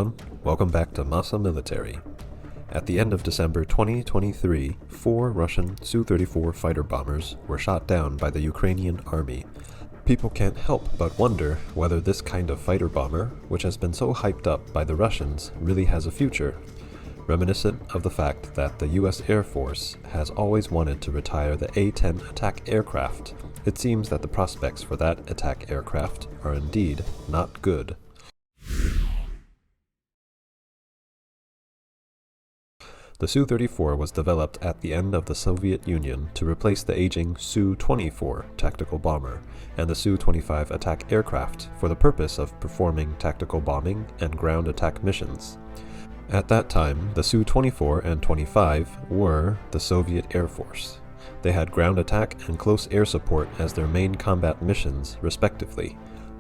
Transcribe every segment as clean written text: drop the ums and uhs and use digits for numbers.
everyone, welcome back to Masa Military. At the end of December 2023, 4 Russian Su-34 fighter bombers were shot down by the Ukrainian army. People can't help but wonder whether this kind of fighter bomber, which has been so hyped up by the Russians, really has a future. Reminiscent of the fact that the US Air Force has always wanted to retire the A-10 attack aircraft, it seems that the prospects for that attack aircraft are indeed not good. The Su-34 was developed at the end of the Soviet Union to replace the aging Su-24 tactical bomber and the Su-25 attack aircraft for the purpose of performing tactical bombing and ground attack missions. At that time, the Su-24 and 25 were the Soviet Air Force. They had ground attack and close air support as their main combat missions, respectively.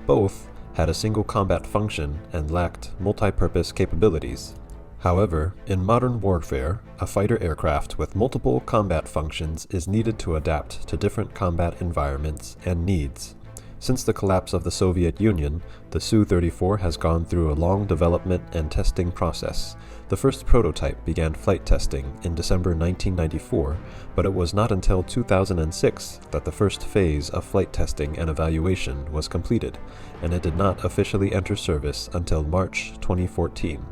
Both had a single combat function and lacked multi-purpose capabilities. However, in modern warfare, a fighter aircraft with multiple combat functions is needed to adapt to different combat environments and needs. Since the collapse of the Soviet Union, the Su-34 has gone through a long development and testing process. The first prototype began flight testing in December 1994, but it was not until 2006 that the first phase of flight testing and evaluation was completed, and it did not officially enter service until March 2014.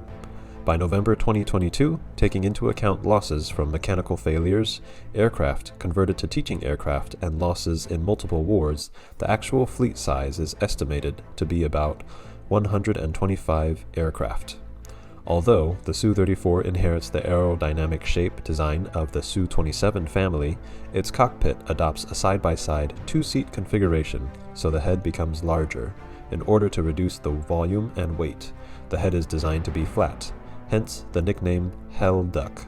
By November 2022, taking into account losses from mechanical failures, aircraft converted to teaching aircraft, and losses in multiple wars, the actual fleet size is estimated to be about 125 aircraft. Although the Su-34 inherits the aerodynamic shape design of the Su-27 family, its cockpit adopts a side-by-side 2-seat configuration, so the head becomes larger. In order to reduce the volume and weight, the head is designed to be flat. Hence the nickname Hell Duck.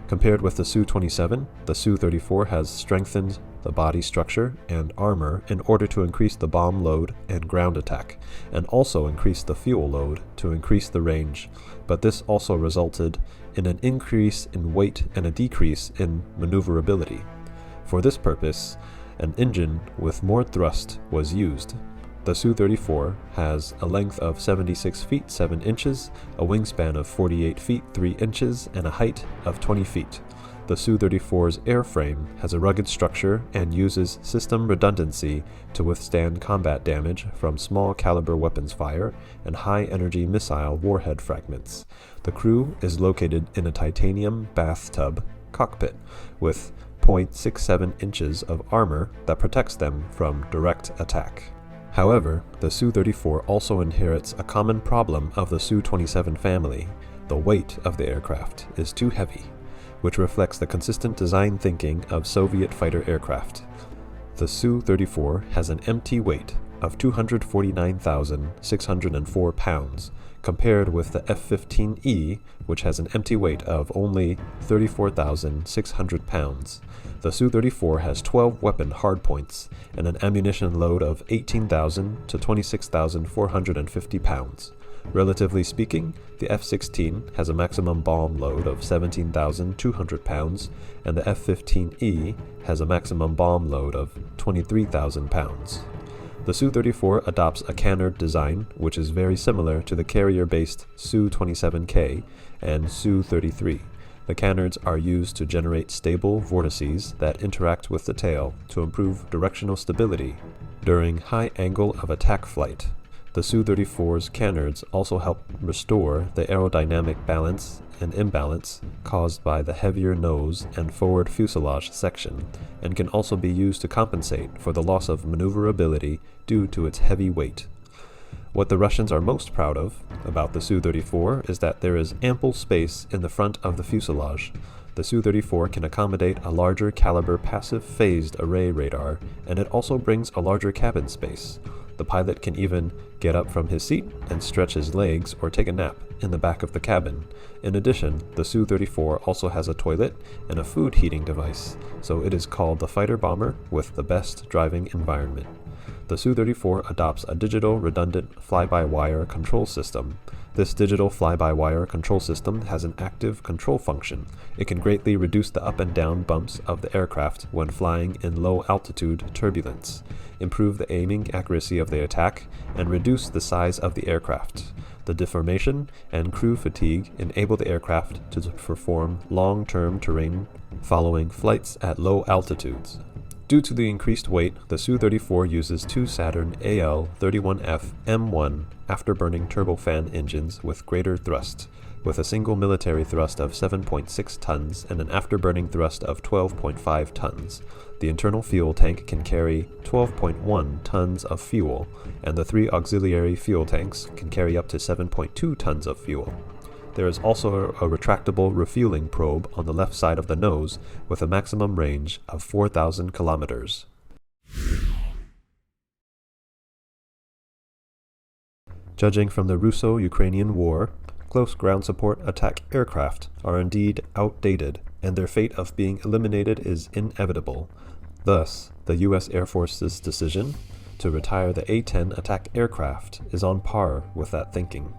Compared with the Su-27, the Su-34 has strengthened the body structure and armor in order to increase the bomb load and ground attack, and also increase the fuel load to increase the range, but this also resulted in an increase in weight and a decrease in maneuverability. For this purpose, an engine with more thrust was used. The Su-34 has a length of 76 feet 7 inches, a wingspan of 48 feet 3 inches, and a height of 20 feet. The Su-34's airframe has a rugged structure and uses system redundancy to withstand combat damage from small caliber weapons fire and high-energy missile warhead fragments. The crew is located in a titanium bathtub cockpit with 0.67 inches of armor that protects them from direct attack. However, the Su-34 also inherits a common problem of the Su-27 family. The weight of the aircraft is too heavy, which reflects the consistent design thinking of Soviet fighter aircraft. The Su-34 has an empty weight of 249,604 pounds, compared with the F-15E, which has an empty weight of only 34,600 pounds. The Su-34 has 12 weapon hardpoints and an ammunition load of 18,000 to 26,450 pounds. Relatively speaking, the F-16 has a maximum bomb load of 17,200 pounds, and the F-15E has a maximum bomb load of 23,000 pounds. The Su-34 adopts a canard design, which is very similar to the carrier-based Su-27K and Su-33. The canards are used to generate stable vortices that interact with the tail to improve directional stability during high angle of attack flight. The Su-34's canards also help restore the aerodynamic balance and imbalance caused by the heavier nose and forward fuselage section, and can also be used to compensate for the loss of maneuverability due to its heavy weight. What the Russians are most proud of about the Su-34 is that there is ample space in the front of the fuselage. The Su-34 can accommodate a larger caliber passive phased array radar, and it also brings a larger cabin space. The pilot can even get up from his seat and stretch his legs or take a nap in the back of the cabin. In addition, the Su-34 also has a toilet and a food heating device, so it is called the fighter bomber with the best driving environment. The Su-34 adopts a digital redundant fly-by-wire control system. This digital fly-by-wire control system has an active control function. It can greatly reduce the up and down bumps of the aircraft when flying in low-altitude turbulence, improve the aiming accuracy of the attack, and reduce the size of the aircraft. The deformation and crew fatigue enable the aircraft to perform long-term terrain following flights at low altitudes. Due to the increased weight, the Su-34 uses two Saturn AL-31F M1 afterburning turbofan engines with greater thrust, with a single military thrust of 7.6 tons and an afterburning thrust of 12.5 tons. The internal fuel tank can carry 12.1 tons of fuel, and the three auxiliary fuel tanks can carry up to 7.2 tons of fuel. There is also a retractable refueling probe on the left side of the nose with a maximum range of 4,000 kilometers. Judging from the Russo-Ukrainian War, close ground support attack aircraft are indeed outdated, and their fate of being eliminated is inevitable. Thus, the U.S. Air Force's decision to retire the A-10 attack aircraft is on par with that thinking.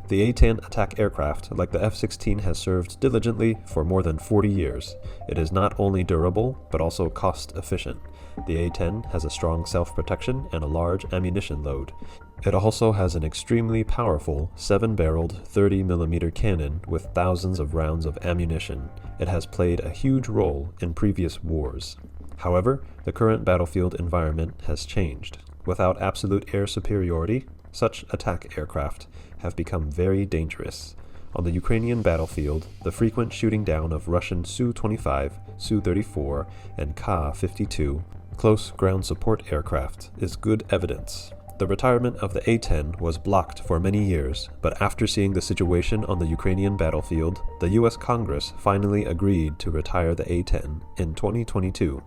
The A-10 attack aircraft, like the F-16, has served diligently for more than 40 years. It is not only durable, but also cost-efficient. The A-10 has a strong self-protection and a large ammunition load. It also has an extremely powerful 7-barreled 30mm cannon with thousands of rounds of ammunition. It has played a huge role in previous wars. However, the current battlefield environment has changed. Without absolute air superiority, such attack aircraft have become very dangerous. On the Ukrainian battlefield, the frequent shooting down of Russian Su-25, Su-34, and Ka-52 close ground support aircraft is good evidence. The retirement of the A-10 was blocked for many years, but after seeing the situation on the Ukrainian battlefield, the U.S. Congress finally agreed to retire the A-10 in 2022.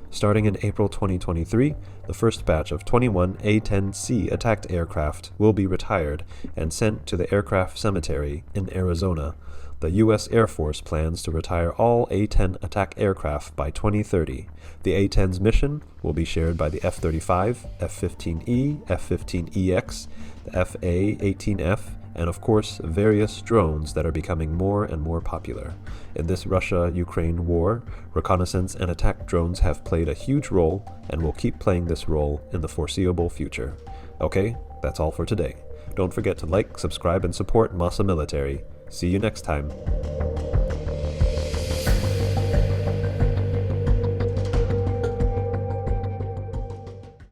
Starting in April 2023, the first batch of 21 A-10C attacked aircraft will be retired and sent to the aircraft cemetery in Arizona. The U.S. Air Force plans to retire all A-10 attack aircraft by 2030. The A-10's mission will be shared by the F-35, F-15E, F-15EX, the F-A-18F, and of course various drones that are becoming more and more popular. In this Russia-Ukraine war, reconnaissance and attack drones have played a huge role and will keep playing this role in the foreseeable future. Okay, that's all for today. Don't forget to like, subscribe, and support Masa Military. See you next time.